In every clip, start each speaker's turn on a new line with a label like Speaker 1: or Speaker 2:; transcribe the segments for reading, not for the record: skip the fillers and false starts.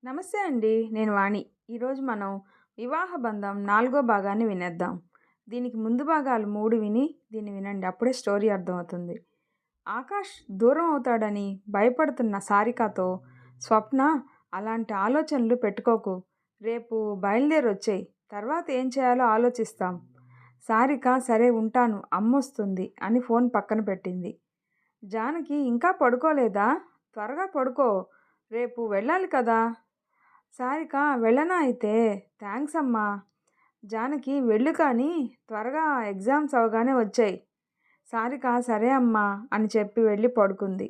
Speaker 1: నమస్తే అండి. నేను వాణి. ఈరోజు మనం వివాహ బంధం 4గో భాగాన్ని వినేద్దాం. దీనికి ముందు భాగాలు 3 విని దీన్ని వినండి. అప్పుడే స్టోరీ అర్థమవుతుంది. ఆకాష్ దూరం అవుతాడని భయపడుతున్న సారికతో స్వప్న, అలాంటి ఆలోచనలు పెట్టుకోకు. రేపు బయలుదేరొచ్చేయి. తర్వాత ఏం చేయాలో ఆలోచిస్తాం. సారిక సరే ఉంటాను, అమ్మొస్తుంది అని ఫోన్ పక్కన పెట్టింది. జానకి ఇంకా పడుకోలేదా? త్వరగా పడుకో. రేపు వెళ్ళాలి కదా. సారిక వెళ్ళనా అయితే? థ్యాంక్స్ అమ్మా. జానకి వెళ్ళు కానీ త్వరగా ఎగ్జామ్స్ అవగానే వచ్చాయి. సారిక సరే అమ్మా అని చెప్పి వెళ్ళి పడుకుంది.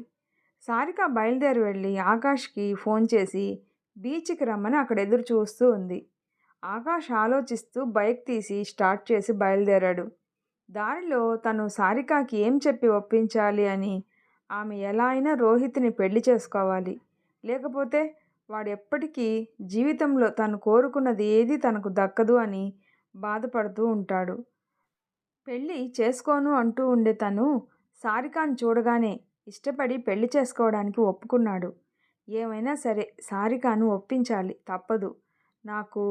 Speaker 1: సారిక బయలుదేరి వెళ్ళి ఆకాష్కి ఫోన్ చేసి బీచ్కి రమ్మని అక్కడ ఎదురు చూస్తూ ఉంది. ఆకాష్ ఆలోచిస్తూ బైక్ తీసి స్టార్ట్ చేసి బయలుదేరాడు. దారిలో తను సారికకి ఏం చెప్పి ఒప్పించాలి అని, ఆమె ఎలా అయినా రోహిత్ని పెళ్లి చేసుకోవాలి, లేకపోతే వాడు ఎప్పటికీ జీవితంలో తను కోరుకున్నది ఏదీ తనకు దక్కదు అని బాధపడుతూ ఉంటాడు. పెళ్ళి చేసుకోను అంటూ ఉండే తను సారికాను చూడగానే ఇష్టపడి పెళ్లి చేసుకోవడానికి ఒప్పుకున్నాడు. ఏమైనా సరే సారికాను ఒప్పించాలి, తప్పదు. నాకు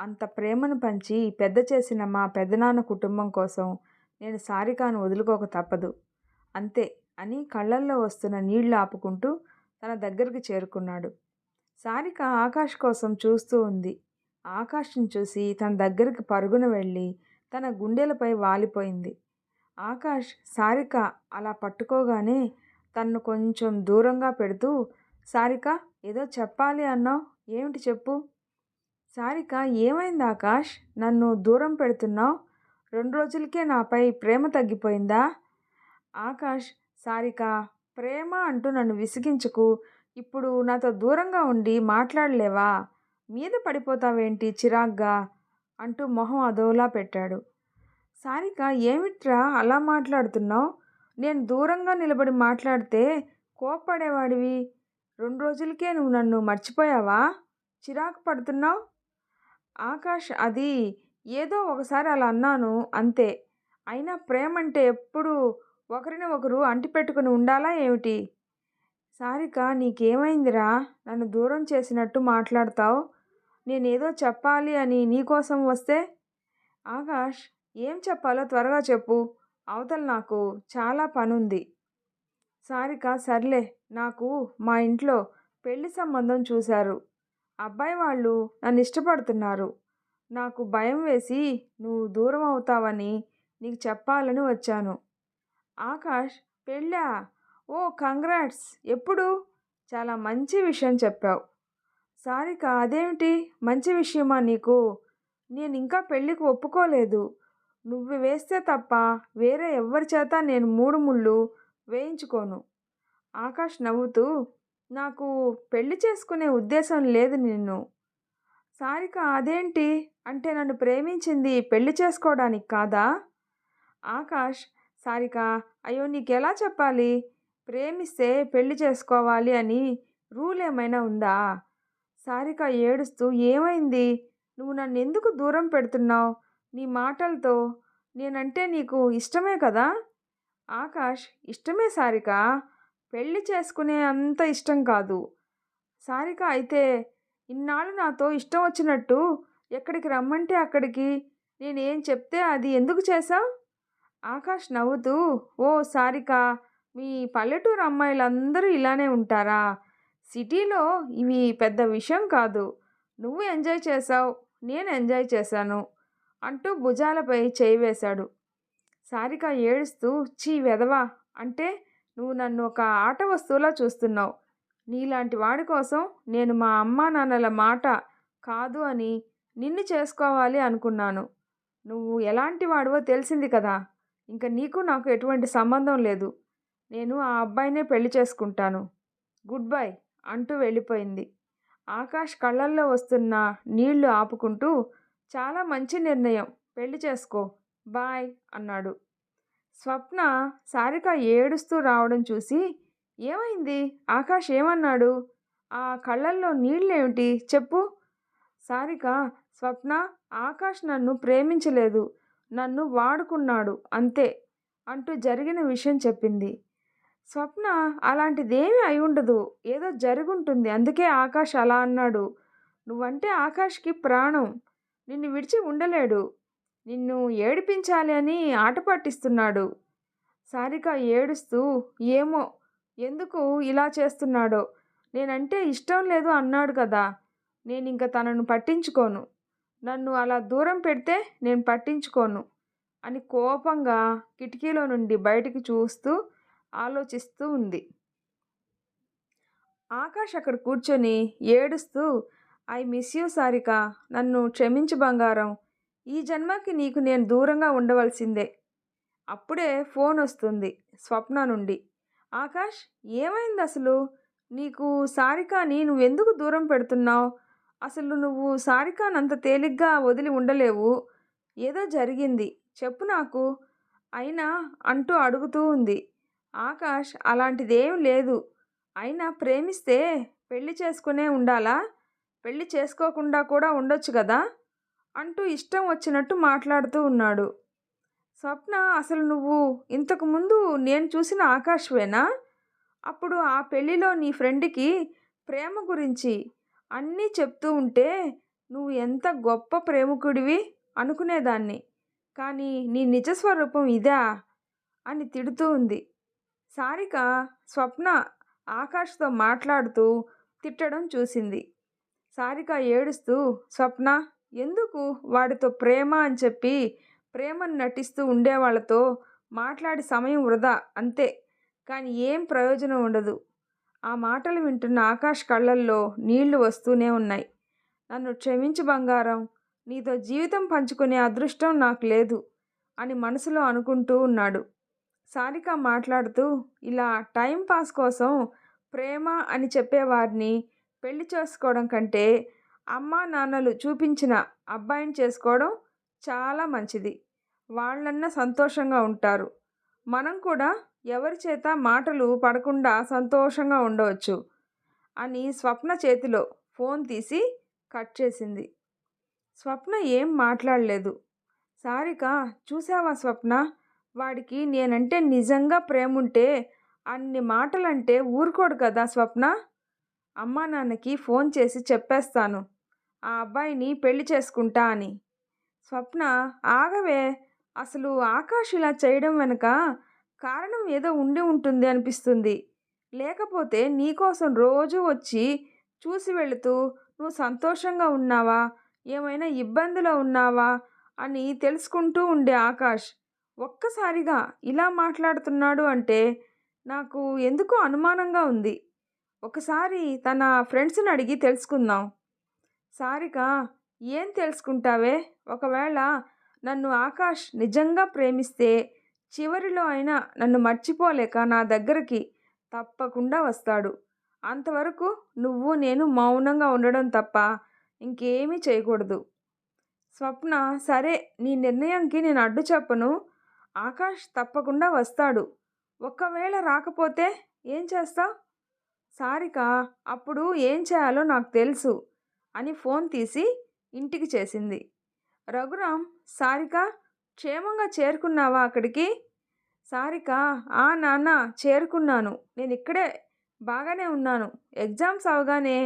Speaker 1: అంత ప్రేమను పంచి పెద్ద చేసిన మా పెదనాన్న కుటుంబం కోసం నేను సారికాను వదులుకోక తప్పదు. అంతే అని కళ్ళల్లో వస్తున్న నీళ్లు ఆపుకుంటూ తన దగ్గరికి చేరుకున్నాడు. సారిక ఆకాష్ కోసం చూస్తూ ఉంది. ఆకాష్ని చూసి తన దగ్గరికి పరుగున వెళ్ళి తన గుండెలపై వాలిపోయింది. ఆకాష్ సారిక అలా పట్టుకోగానే తన్ను కొంచెం దూరంగా పెడుతూ, సారిక ఏదో చెప్పాలి అన్నావు, ఏమిటి చెప్పు? సారిక ఏమైంది ఆకాష్, నన్ను దూరం పెడుతున్నావు? 2 రోజులకే నాపై ప్రేమ తగ్గిపోయిందా? ఆకాష్, సారిక ప్రేమ అంటూ నన్ను విసిగించకు. ఇప్పుడు నాతో దూరంగా ఉండి మాట్లాడలేవా? మీద పడిపోతావేంటి చిరాగ్గా అంటూ మొహం అదోలా పెట్టాడు. సారిక ఏమిట్రా అలా మాట్లాడుతున్నావు? నేను దూరంగా నిలబడి మాట్లాడితే కోప్పడేవాడివి. 2 రోజులకే నువ్వు నన్ను మర్చిపోయావా? చిరాకు పడుతున్నావు? ఆకాష్, అది ఏదో ఒకసారి అలా అన్నాను అంతే. అయినా ప్రేమంటే ఎప్పుడూ ఒకరిని ఒకరు అంటిపెట్టుకుని ఉండాలా ఏమిటి? సారిక నీకేమైందిరా? నన్ను దూరం చేసినట్టు మాట్లాడతావు. నేనేదో చెప్పాలి అని నీకోసం వస్తే? ఆకాష్, ఏం చెప్పాలో త్వరగా చెప్పు. అవతల నాకు చాలా పనుంది. సారిక సర్లే, నాకు మా ఇంట్లో పెళ్లి సంబంధం చూశారు. అబ్బాయి వాళ్ళు నన్ను ఇష్టపడుతున్నారు. నాకు భయం వేసి నువ్వు దూరం అవుతావని నీకు చెప్పాలని వచ్చాను. ఆకాష్, పెళ్ళా? ఓ కంగ్రాట్స్. ఎప్పుడు? చాలా మంచి విషయం చెప్పావు. సారిక అదేమిటి మంచి విషయమా నీకు? నేను ఇంకా పెళ్ళికి ఒప్పుకోలేదు. నువ్వు వేస్తే తప్ప వేరే ఎవ్వరి చేత నేను 3 ముళ్ళు వేయించుకోను. ఆకాష్ నవ్వుతూ, నాకు పెళ్లి చేసుకునే ఉద్దేశం లేదు నిన్ను. సారిక అదేంటి? అంటే నన్ను ప్రేమించింది పెళ్లి చేసుకోవడానికి కాదా? ఆకాష్, సారిక అయ్యో నీకెలా చెప్పాలి? ప్రేమిస్తే పెళ్లి చేసుకోవాలి అని రూల్ ఏమైనా ఉందా? సారిక ఏడుస్తూ ఏమైంది? నువ్వు నన్నెందుకు దూరం పెడుతున్నావు? నీ మాటలతో నేనంటే నీకు ఇష్టమే కదా? ఆకాష్, ఇష్టమే సారిక. పెళ్లి చేసుకునే అంత ఇష్టం కాదు. సారిక అయితే ఇన్నాళ్ళు నాతో ఇష్టం వచ్చినట్టు ఎక్కడికి రమ్మంటే అక్కడికి నేనేం చెప్తే అది ఎందుకు చేశావు? ఆకాష్ నవ్వుతూ, ఓ సారిక, మీ పల్లెటూరు అమ్మాయిలందరూ ఇలానే ఉంటారా? సిటీలో ఇవి పెద్ద విషయం కాదు. నువ్వు ఎంజాయ్ చేసావు, నేను ఎంజాయ్ చేశాను అంటూ భుజాలపై చేయి వేశాడు. సారిక ఏడుస్తూ, చీ వెధవా, అంటే నువ్వు నన్ను ఒక ఆట వస్తువులా చూస్తున్నావు. నీలాంటి వాడి కోసం నేను మా అమ్మా నాన్నల మాట కాదు అని నిన్ను చేసుకోవాలి అనుకున్నాను. నువ్వు ఎలాంటి వాడివో తెలిసింది కదా. ఇంక నీకు నాకు ఎటువంటి సంబంధం లేదు. నేను ఆ అబ్బాయినే పెళ్లి చేసుకుంటాను. గుడ్ బై అంటూ వెళ్ళిపోయింది. ఆకాష్ కళ్ళల్లో వస్తున్న నీళ్లు ఆపుకుంటూ, చాలా మంచి నిర్ణయం, పెళ్లి చేసుకో, బాయ్ అన్నాడు. స్వప్న సారిక ఏడుస్తూ రావడం చూసి, ఏమైంది? ఆకాష్ ఏమన్నాడు? ఆ కళ్ళల్లో నీళ్ళేమిటి చెప్పు? సారిక, స్వప్న, ఆకాష్ నన్ను ప్రేమించలేదు, నన్ను వాడుకున్నాడు అంతే అంటూ జరిగిన విషయం చెప్పింది. స్వప్న, అలాంటిదేమీ అయి ఉండదు, ఏదో జరుగుంటుంది, అందుకే ఆకాష్ అలా అన్నాడు. నువ్వంటే ఆకాష్కి ప్రాణం. నిన్ను విడిచి ఉండలేడు. నిన్ను ఏడిపించాలి అని ఆట పట్టిస్తున్నాడు. సారిక ఏడుస్తూ, ఏమో ఎందుకు ఇలా చేస్తున్నాడో, నేనంటే ఇష్టం లేదు అన్నాడు కదా, నేనింక తనను పట్టించుకోను. నన్ను అలా దూరం పెడితే నేను పట్టించుకోను అని కోపంగా కిటికీలో నుండి బయటికి చూస్తూ ఆలోచిస్తూ ఉంది. ఆకాష్ అక్కడ కూర్చొని ఏడుస్తూ, ఐ మిస్ యూ సారిక, నన్ను క్షమించు బంగారం, ఈ జన్మకి నీకు నేను దూరంగా ఉండవలసిందే. అప్పుడే ఫోన్ వస్తుంది స్వప్న నుండి. ఆకాష్, ఏమైంది అసలు? నీకు సారికాని నువ్వెందుకు దూరం పెడుతున్నావు? అసలు నువ్వు సారికాని అంత తేలిగ్గా వదిలి ఉండలేవు. ఏదో జరిగింది, చెప్పు నాకు అయినా అంటూ అడుగుతూ ఉంది. ఆకాష్, అలాంటిదేం లేదు. అయినా ప్రేమిస్తే పెళ్లి చేసుకునే ఉండాలా? పెళ్లి చేసుకోకుండా కూడా ఉండొచ్చు కదా అంటూ ఇష్టం వచ్చినట్టు మాట్లాడుతూ ఉన్నాడు. స్వప్న, అసలు నువ్వు ఇంతకు ముందు నేను చూసిన ఆకాష్వేనా? అప్పుడు ఆ పెళ్ళిలో నీ ఫ్రెండ్కి ప్రేమ గురించి అన్నీ చెప్తూ ఉంటే నువ్వు ఎంత గొప్ప ప్రేమికుడివి అనుకునేదాన్ని. కానీ నీ నిజస్వరూపం ఇదా అని తిడుతూ ఉంది. సారిక స్వప్న ఆకాష్తో మాట్లాడుతూ తిట్టడం చూసింది. సారిక ఏడుస్తూ, స్వప్న, ఎందుకు వాడితో ప్రేమ అని చెప్పి ప్రేమను నటిస్తూ ఉండేవాళ్ళతో మాట్లాడి సమయం వృధా అంతే, కానీ ఏం ప్రయోజనం ఉండదు. ఆ మాటలు వింటున్న ఆకాష్ కళ్ళల్లో నీళ్లు వస్తూనే ఉన్నాయి. నన్ను క్షమించు బంగారం, నీతో జీవితం పంచుకునే అదృష్టం నాకు లేదు అని మనసులో అనుకుంటూ ఉన్నాడు. సారిక మాట్లాడుతూ, ఇలా టైం పాస్ కోసం ప్రేమ అని చెప్పేవారిని పెళ్లి చేసుకోవడం కంటే అమ్మా నాన్నలు చూపించిన అబ్బాయిని చేసుకోవడం చాలా మంచిది. వాళ్ళన్నా సంతోషంగా ఉంటారు. మనం కూడా ఎవరి చేత మాటలు పడకుండా సంతోషంగా ఉండవచ్చు అని స్వప్న చేతిలో ఫోన్ తీసి కట్ చేసింది. స్వప్న ఏం మాట్లాడలేదు. సారిక, చూసావా స్వప్న, వాడికి నేనంటే నిజంగా ప్రేముంటే అన్ని మాటలంటే ఊరుకోడు కదా స్వప్న. అమ్మా నాన్నకి ఫోన్ చేసి చెప్పేస్తాను ఆ అబ్బాయిని పెళ్లి చేసుకుంటా అని. స్వప్న, ఆగవే, అసలు ఆకాష్ ఇలా చేయడం వెనుక కారణం ఏదో ఉండి ఉంటుంది అనిపిస్తుంది. లేకపోతే నీకోసం రోజు వచ్చి చూసి వెళుతూ నువ్వు సంతోషంగా ఉన్నావా, ఏమైనా ఇబ్బందిలో ఉన్నావా అని తెలుసుకుంటూ ఉండే ఆకాష్ ఒక్కసారిగా ఇలా మాట్లాడుతున్నాడు అంటే నాకు ఎందుకో అనుమానంగా ఉంది. ఒకసారి తన ఫ్రెండ్స్ని అడిగి తెలుసుకుందాం. సారిక, ఏం తెలుసుకుంటావే? ఒకవేళ నన్ను ఆకాష్ నిజంగా ప్రేమిస్తే చివరిలో అయినా నన్ను మర్చిపోలేక నా దగ్గరికి తప్పకుండా వస్తాడు. అంతవరకు నువ్వు నేను మౌనంగా ఉండడం తప్ప ఇంకేమీ చేయకూడదు. స్వప్న, సరే, నీ నిర్ణయంకి నేను అడ్డు చెప్పను. ఆకాష్ తప్పకుండా వస్తాడు. ఒకవేళ రాకపోతే ఏం చేస్తావు? సారిక, అప్పుడు ఏం చేయాలో నాకు తెలుసు అని ఫోన్ తీసి ఇంటికి చేసింది. రఘురామ్, సారిక, క్షేమంగా చేరుకున్నావా అక్కడికి? సారిక, ఆ నాన్న, చేరుకున్నాను. నేను ఇక్కడే బాగానే ఉన్నాను. ఎగ్జామ్స్ అవగానే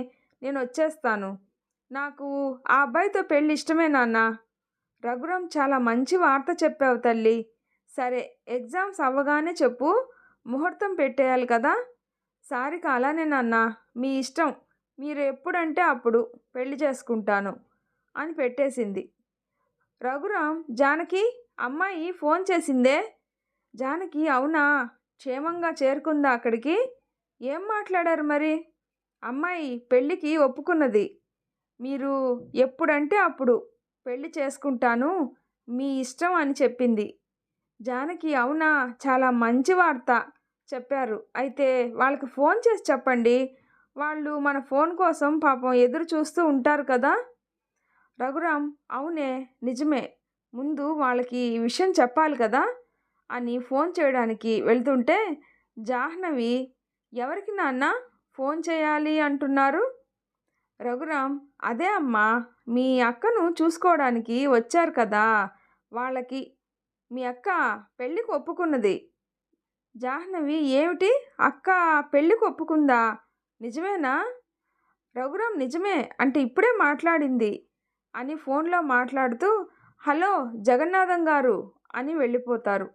Speaker 1: నేను వచ్చేస్తాను. నాకు ఆ అబ్బాయితో పెళ్ళి ఇష్టమే నాన్న. రఘురామ్, చాలా మంచి వార్త చెప్పావు తల్లి. సరే, ఎగ్జామ్స్ అవ్వగానే చెప్పు, ముహూర్తం పెట్టేయాలి కదా. సారిక, అలానే నాన్న, మీ ఇష్టం, మీరు ఎప్పుడంటే అప్పుడు పెళ్లి చేసుకుంటాను అని పెట్టేసింది. రఘురామ్, జానకి, అమ్మాయి ఫోన్ చేసిందే. జానకి, అవునా, క్షేమంగా చేరుకుందా అక్కడికి? ఏం మాట్లాడారు మరి? అమ్మాయి పెళ్ళికి ఒప్పుకున్నది. మీరు ఎప్పుడంటే అప్పుడు పెళ్లి చేసుకుంటాను, మీ ఇష్టం అని చెప్పింది. జానకి, అవునా, చాలా మంచి వార్త చెప్పారు. అయితే వాళ్ళకి ఫోన్ చేసి చెప్పండి. వాళ్ళు మన ఫోన్ కోసం పాపం ఎదురు చూస్తూ ఉంటారు కదా. రఘురామ్, అవునే, నిజమే, ముందు వాళ్ళకి ఈ విషయం చెప్పాలి కదా అని ఫోన్ చేయడానికి వెళ్తుంటే జాహ్నవి, ఎవరికి నాన్న ఫోన్ చేయాలి అంటున్నారు? రఘురామ్, అదే అమ్మా, మీ అక్కను చూసుకోవడానికి వచ్చారు కదా వాళ్ళకి. మీ అక్క పెళ్ళికి ఒప్పుకున్నది. జాహ్నవి, ఏమిటి, అక్క పెళ్ళికి ఒప్పుకుందా? నిజమేనా? రఘురాం నిజమే అంటే ఇప్పుడే మాట్లాడింది అని ఫోన్లో మాట్లాడుతూ హలో జగన్నాథం గారు అని వెళ్ళిపోతారు.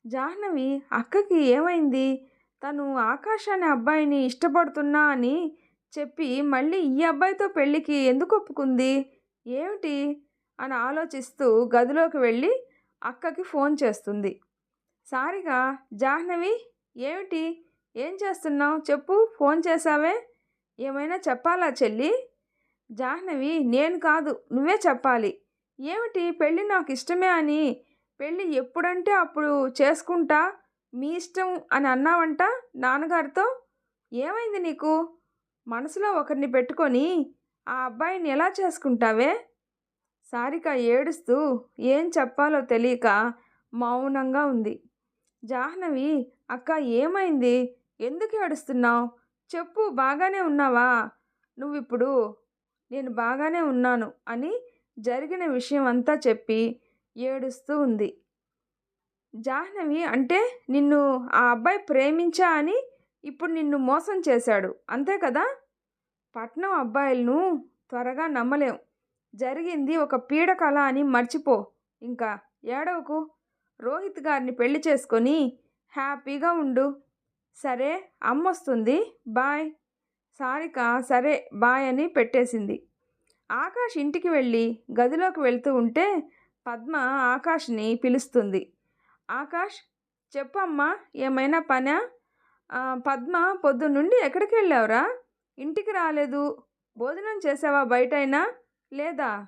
Speaker 1: జాహ్నవి అక్కకి ఏమైంది? తను ఆకాష్ అనే అబ్బాయిని ఇష్టపడుతున్నా అని చెప్పి మళ్ళీ ఈ అబ్బాయితో పెళ్ళికి ఎందుకు ఒప్పుకుంది? ఏమిటి? అని ఆలోచిస్తూ గదిలోకి వెళ్ళి అక్కకి ఫోన్ చేస్తుంది. సారిక జాహ్నవి ఏమిటి? ఏం చేస్తున్నావు? చెప్పు ఫోన్ చేశావే? ఏమైనా చెప్పాలా చెల్లి? జాహ్నవి నేను కాదు నువ్వే చెప్పాలి. ఏమిటి పెళ్ళి నాకు ఇష్టమే అని పెళ్ళి ఎప్పుడంటే అప్పుడు చేసుకుంటా మీ ఇష్టం అని అన్నావంట నాన్నగారితో. ఏమైంది నీకు? మనసులో ఒకరిని పెట్టుకొని ఆ అబ్బాయిని ఎలా చేసుకుంటావే? సారిక ఏడుస్తూ ఏం చెప్పాలో తెలియక మౌనంగా ఉంది. జాహ్నవి అక్క ఏమైంది? ఎందుకు ఏడుస్తున్నావు? చెప్పు బాగానే ఉన్నావా? నువ్విప్పుడు నేను బాగానే ఉన్నాను అని జరిగిన విషయం అంతా చెప్పి ఏడుస్తూ ఉంది. జాహ్నవి అంటే నిన్ను ఆ అబ్బాయి ప్రేమించా అని ఇప్పుడు నిన్ను మోసం చేశాడు అంతే కదా? పట్నం అబ్బాయిలను త్వరగా నమ్మలేం. జరిగింది ఒక పీడకల అని మర్చిపో. ఇంకా ఏడవకు. రోహిత్ గారిని పెళ్లి చేసుకొని హ్యాపీగా ఉండు. సరే అమ్మొస్తుంది బాయ్. సారిక సరే బాయ్ అని పెట్టేసింది. ఆకాష్ ఇంటికి వెళ్ళి గదిలోకి వెళ్తూ ఉంటే పద్మ ఆకాష్ని పిలుస్తుంది. ఆకాష్ చెప్పమ్మా ఏమైనా పనా? పద్మ పొద్దున్నుండి ఎక్కడికి వెళ్ళావురా? ఇంటికి రాలేదు. భోజనం చేసావా బయటైనా లేదా?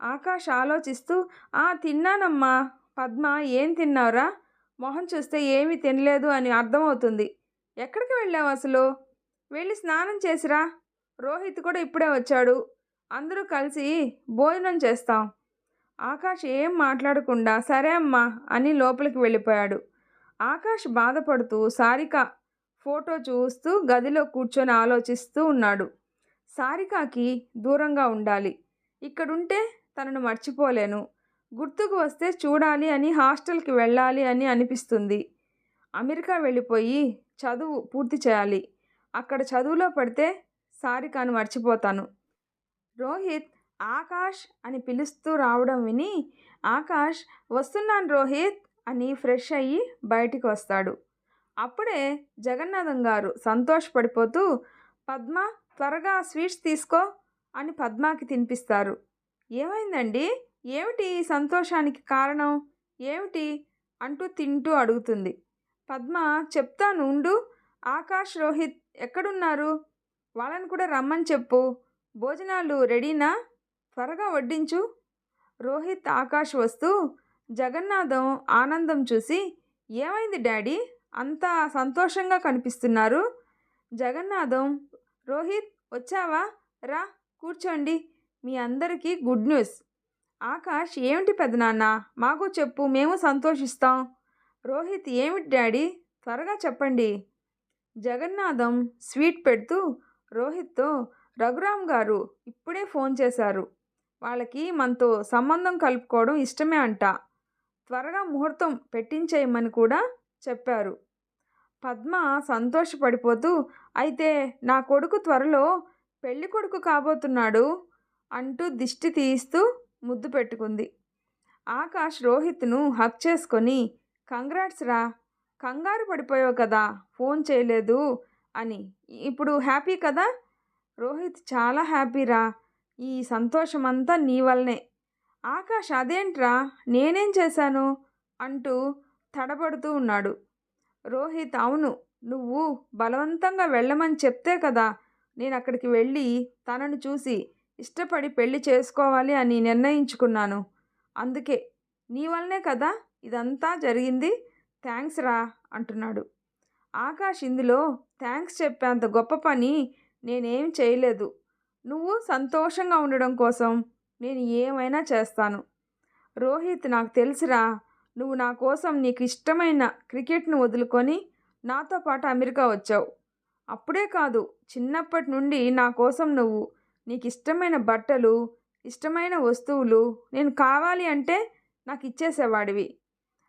Speaker 1: ఆకాష్ ఆలోచిస్తూ తిన్నానమ్మా. పద్మ ఏం తిన్నావురా? మొహం చూస్తే ఏమీ తినలేదు అని అర్థమవుతుంది. ఎక్కడికి వెళ్ళావు అసలు? వెళ్ళి స్నానం చేసిరా. రోహిత్ కూడా ఇప్పుడే వచ్చాడు. అందరూ కలిసి భోజనం చేస్తాం. ఆకాష్ ఏం మాట్లాడకుండా సరే అమ్మా అని లోపలికి వెళ్ళిపోయాడు. ఆకాష్ బాధపడుతూ సారిక ఫోటో చూస్తూ గదిలో కూర్చొని ఆలోచిస్తూ ఉన్నాడు. సారికకి దూరంగా ఉండాలి. ఇక్కడుంటే తనను మర్చిపోలేను. గుర్తుకు వస్తే చూడాలి అని హాస్టల్కి వెళ్ళాలి అని అనిపిస్తుంది. అమెరికా వెళ్ళిపోయి చదువు పూర్తి చేయాలి. అక్కడ చదువులో పడితే సారికను మర్చిపోతాను. రోహిత్ ఆకాష్ అని పిలుస్తూ రావడం విని ఆకాష్ వస్తున్నాను రోహిత్ అని ఫ్రెష్ అయ్యి బయటికి వస్తాడు. అప్పుడే జగన్నాథం గారు సంతోషపడిపోతూ పద్మ త్వరగా స్వీట్స్ తీసుకో అని పద్మకి తినిపిస్తారు. ఏమైందండి? ఏమిటి ఈ సంతోషానికి కారణం ఏమిటి అంటూ తింటూ అడుగుతుంది. పద్మ చెప్తాను ఉండు. ఆకాష్ రోహిత్ ఎక్కడున్నారు? వాళ్ళని కూడా రమ్మని చెప్పు. భోజనాలు రెడీనా? త్వరగా వడ్డించు. రోహిత్ ఆకాష్ వస్తూ జగన్నాథం ఆనందం చూసి ఏమైంది డాడీ అంతా సంతోషంగా కనిపిస్తున్నారు? జగన్నాథం రోహిత్ వచ్చావా? రా కూర్చోండి. మీ అందరికీ గుడ్ న్యూస్. ఆకాష్ ఏమిటి పెదనాన్న? మాకు చెప్పు మేము సంతోషిస్తాం. రోహిత్ ఏమిటి డాడీ త్వరగా చెప్పండి. జగన్నాథం స్వీట్ పెడుతూ రోహిత్తో రఘురామ్ గారు ఇప్పుడే ఫోన్ చేశారు. వాళ్ళకి మనతో సంబంధం కలుపుకోవడం ఇష్టమే అంట. త్వరగా ముహూర్తం పెట్టించేయమని కూడా చెప్పారు. పద్మ సంతోషపడిపోతూ అయితే నా కొడుకు త్వరలో పెళ్లి కొడుకు కాబోతున్నాడు అంటూ దిష్టి తీస్తూ ముద్దు పెట్టుకుంది. ఆకాష్ రోహిత్ను హక్ చేసుకొని కంగ్రాట్స్ రా. కంగారు పడిపోయావు కదా ఫోన్ చేయలేదు అని. ఇప్పుడు హ్యాపీ కదా? రోహిత్ చాలా హ్యాపీరా. ఈ సంతోషమంతా నీ వల్లనే. ఆకాష్ అదేంట్రా నేనేం చేశాను అంటూ తడబడుతూ ఉన్నాడు. రోహిత్ అవును నువ్వు బలవంతంగా వెళ్ళమని చెప్తే కదా నేను అక్కడికి వెళ్ళి తనను చూసి ఇష్టపడి పెళ్లి చేసుకోవాలి అని నిర్ణయించుకున్నాను. అందుకే నీ వల్లనే కదా ఇదంతా జరిగింది. థ్యాంక్స్ రా అంటున్నాడు. ఆకాష్ ఇందులో థ్యాంక్స్ చెప్పేంత గొప్ప పని నేనేం చేయలేదు. నువ్వు సంతోషంగా ఉండడం కోసం నేను ఏమైనా చేస్తాను. రోహిత్ నాకు తెలుసురా. నువ్వు నా కోసం నీకు ఇష్టమైన క్రికెట్ను వదులుకొని నాతో పాటు అమెరికా వచ్చావు. అప్పుడే కాదు చిన్నప్పటి నుండి నా కోసం నువ్వు నీకు ఇష్టమైన బట్టలు ఇష్టమైన వస్తువులు నేను కావాలి అంటే నాకు ఇచ్చేసేవాడివి.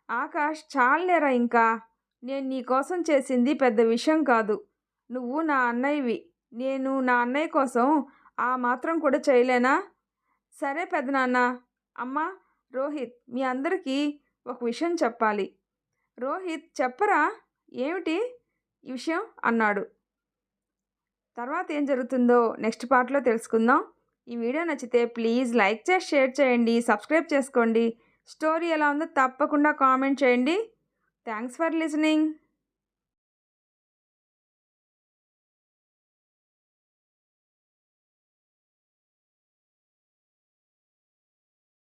Speaker 1: ఆకాష్ చాలేరా ఇంకా. నేను నీ కోసం చేసింది పెద్ద విషయం కాదు. నువ్వు నా అన్నయ్యవి. నేను నా అన్నయ్య కోసం ఆ మాత్రం కూడా చేయలేనా? సరే పెదనాన్న. అమ్మ, రోహిత్, మీ అందరికీ ఒక విషయం చెప్పాలి. రోహిత్, చెప్పరా? ఏమిటి ఈ విషయం అన్నాడు. తర్వాత ఏం జరుగుతుందో నెక్స్ట్ పార్ట్లో తెలుసుకుందాం. ఈ వీడియో నచ్చితే ప్లీజ్ లైక్ చేసి షేర్ చేయండి, సబ్స్క్రైబ్ చేసుకోండి. స్టోరీ ఎలా ఉందో తప్పకుండా కామెంట్ చేయండి. Thanks for listening.